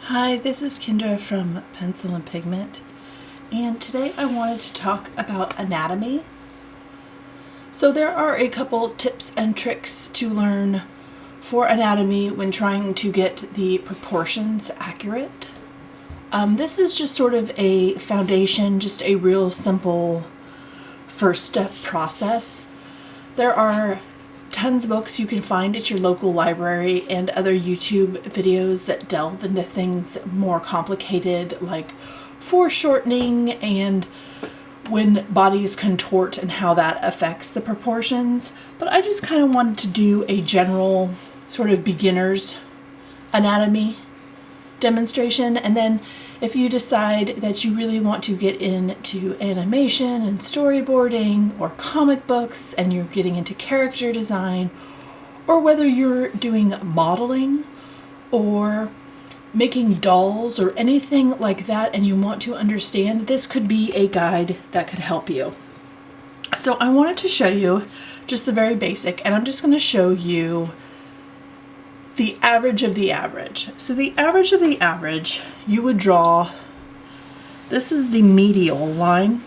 Hi, this is Kendra from Pencil and Pigment, and today I wanted to talk about anatomy. So there are a couple tips and tricks to learn for anatomy when trying to get the proportions accurate. This is just sort of a foundation, just a real simple first step process. There are tons of books you can find at your local library and other YouTube videos that delve into things more complicated, like foreshortening and when bodies contort and how that affects the proportions. But I just kind of wanted to do a general sort of beginner's anatomy demonstration, and then if you decide that you really want to get into animation and storyboarding or comic books and you're getting into character design, or whether you're doing modeling or making dolls or anything like that and you want to understand, this could be a guide that could help you. So I wanted to show you just the very basic, and I'm just going to show you the average of the average. So the average of the average, you would draw, this is the medial line.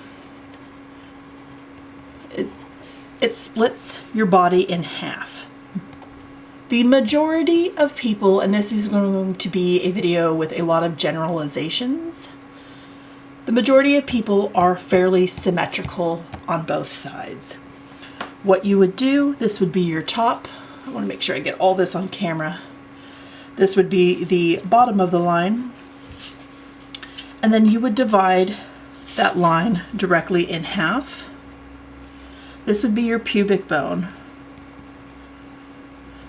It splits your body in half. The majority of people, and this is going to be a video with a lot of generalizations, the majority of people are fairly symmetrical on both sides. What you would do, this would be your top. I want to make sure I get all this on camera. This would be the bottom of the line, and then you would divide that line directly in half. This would be your pubic bone.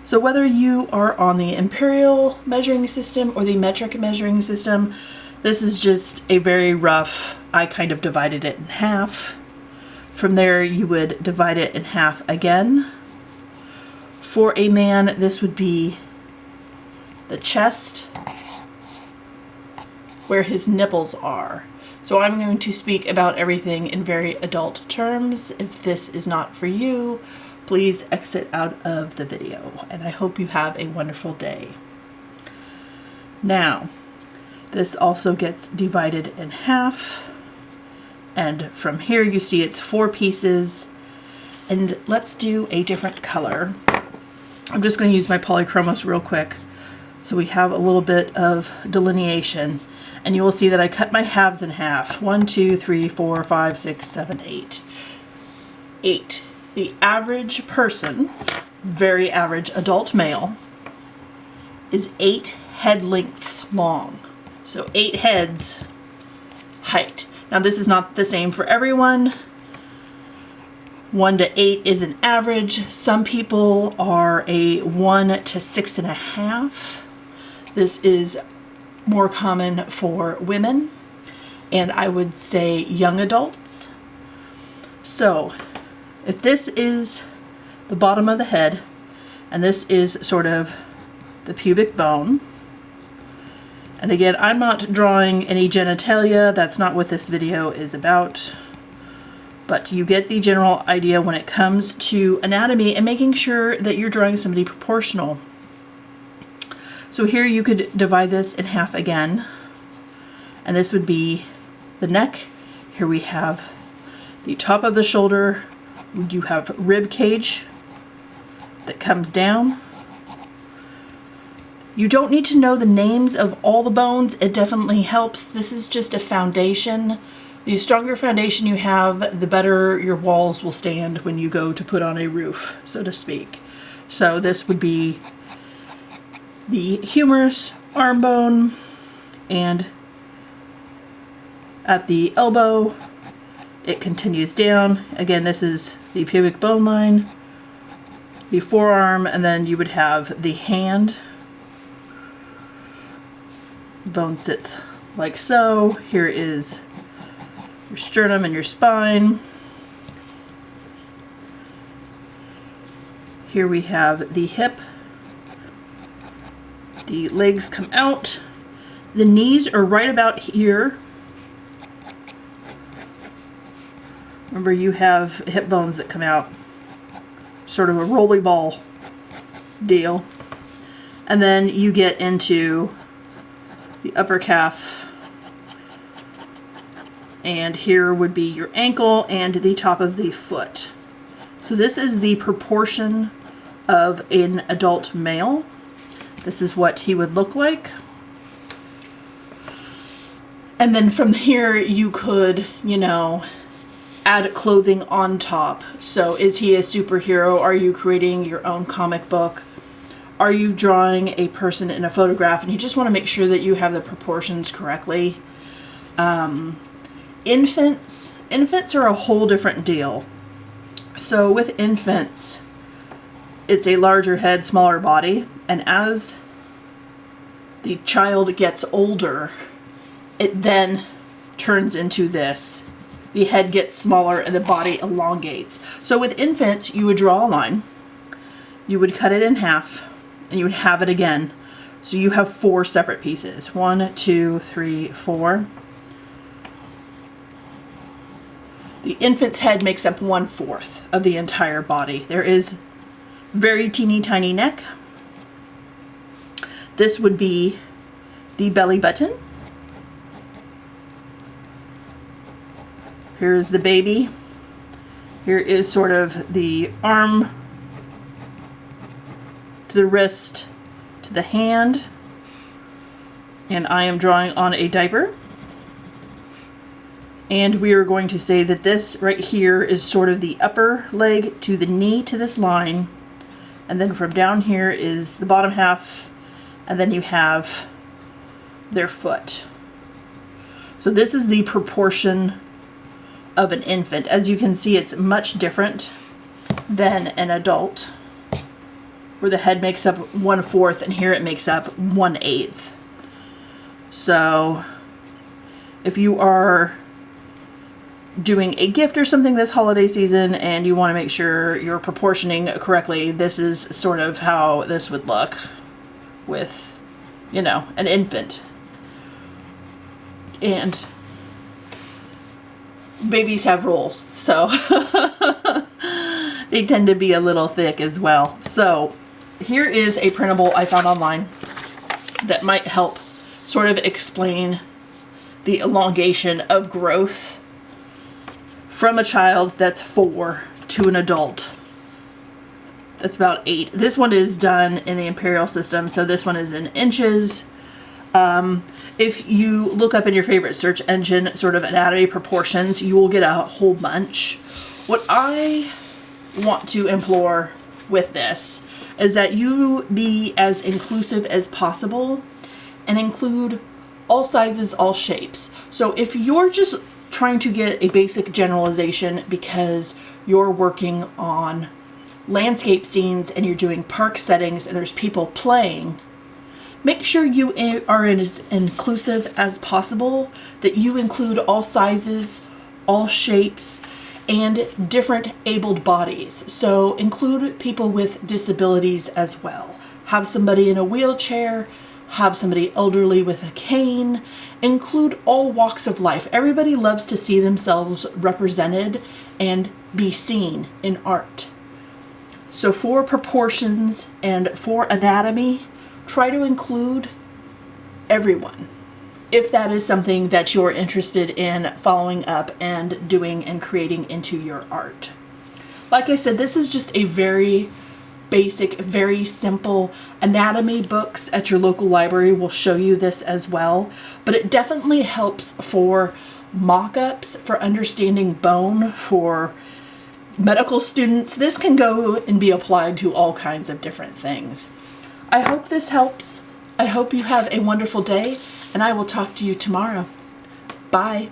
So whether you are on the imperial measuring system or the metric measuring system, this is just a very rough, I kind of divided it in half. From there you would divide it in half again. For a man, this would be the chest, where his nipples are. So I'm going to speak about everything in very adult terms. If this is not for you, please exit out of the video, and I hope you have a wonderful day. Now, this also gets divided in half, and from here you see it's 4 pieces, and let's do a different color. I'm just going to use my polychromos real quick so we have a little bit of delineation, and you will see that I cut my halves in half. 1, 2, 3, 4, 5, 6, 7, 8. 8. The average person, very average adult male, is 8 head lengths long. So 8 heads height. Now this is not the same for everyone. 1 to 8 is an average. Some people are a 1 to 6.5. This is more common for women, and I would say young adults. So if this is the bottom of the head, and this is sort of the pubic bone, and again, I'm not drawing any genitalia, that's not what this video is about. But you get the general idea when it comes to anatomy and making sure that you're drawing somebody proportional. So here you could divide this in half again, and this would be the neck. Here we have the top of the shoulder. You have rib cage that comes down. You don't need to know the names of all the bones. It definitely helps. This is just a foundation. The stronger foundation you have, the better your walls will stand when you go to put on a roof, so to speak. So this would be the humerus, arm bone, and at the elbow, it continues down. Again, this is the pubic bone line, the forearm, and then you would have the hand. Bone sits like so. Here is your sternum and your spine. Here we have the hip. The legs come out. The knees are right about here. Remember, you have hip bones that come out, sort of a rolly ball deal. And then you get into the upper calf, and here would be your ankle and the top of the foot. So this is the proportion of an adult male. This is what he would look like. And then from here you could, you know, add clothing on top. So is he a superhero? Are you creating your own comic book? Are you drawing a person in a photograph and you just want to make sure that you have the proportions correctly? Infants are a whole different deal. So with infants, it's a larger head, smaller body, and as the child gets older, it then turns into this. The head gets smaller and the body elongates. So with infants, you would draw a line, you would cut it in half, and you would have it again. So you have 4 separate pieces. 1, 2, 3, 4. The infant's head makes up 1/4 of the entire body. There is very teeny tiny neck. This would be the belly button. Here's the baby. Here is sort of the arm to the wrist to the hand. And I am drawing on a diaper. And we are going to say that this right here is sort of the upper leg to the knee to this line. And then from down here is the bottom half. And then you have their foot. So this is the proportion of an infant. As you can see, it's much different than an adult, where the head makes up 1/4 and here it makes up 1/8. So if you are doing a gift or something this holiday season and you want to make sure you're proportioning correctly, this is sort of how this would look with, you know, an infant. And babies have rolls, so they tend to be a little thick as well. So here is a printable I found online that might help sort of explain the elongation of growth from a child that's 4 to an adult that's about 8. This one is done in the imperial system, so this one is in inches. If you look up in your favorite search engine sort of anatomy proportions, you will get a whole bunch. What I want to implore with this is that you be as inclusive as possible and include all sizes, all shapes. So if you're just trying to get a basic generalization because you're working on landscape scenes and you're doing park settings and there's people playing, make sure you are as inclusive as possible, that you include all sizes, all shapes, and different abled bodies. So include people with disabilities as well. Have somebody in a wheelchair, have somebody elderly with a cane, include all walks of life. Everybody loves to see themselves represented and be seen in art. So for proportions and for anatomy, try to include everyone, if that is something that you're interested in following up and doing and creating into your art. Like I said, this is just a very basic, very simple anatomy. Books at your local library will show you this as well, but it definitely helps for mock-ups, for understanding bone, for medical students. This can go and be applied to all kinds of different things. I hope this helps. I hope you have a wonderful day, and I will talk to you tomorrow. Bye.